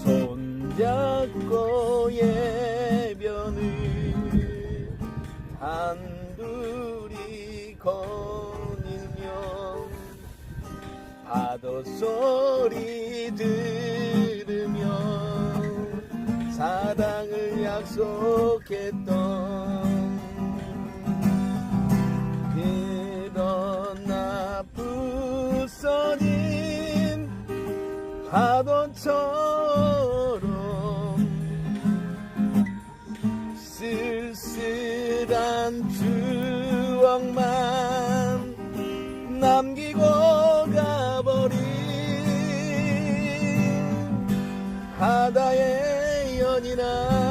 손잡고 예변을 단둘이 거닐며 파도 소리 들으며 사랑을 약속했던 그러나 부서진 파도처럼 쓸쓸한 추억만 남기고 가버린 바다의 연인아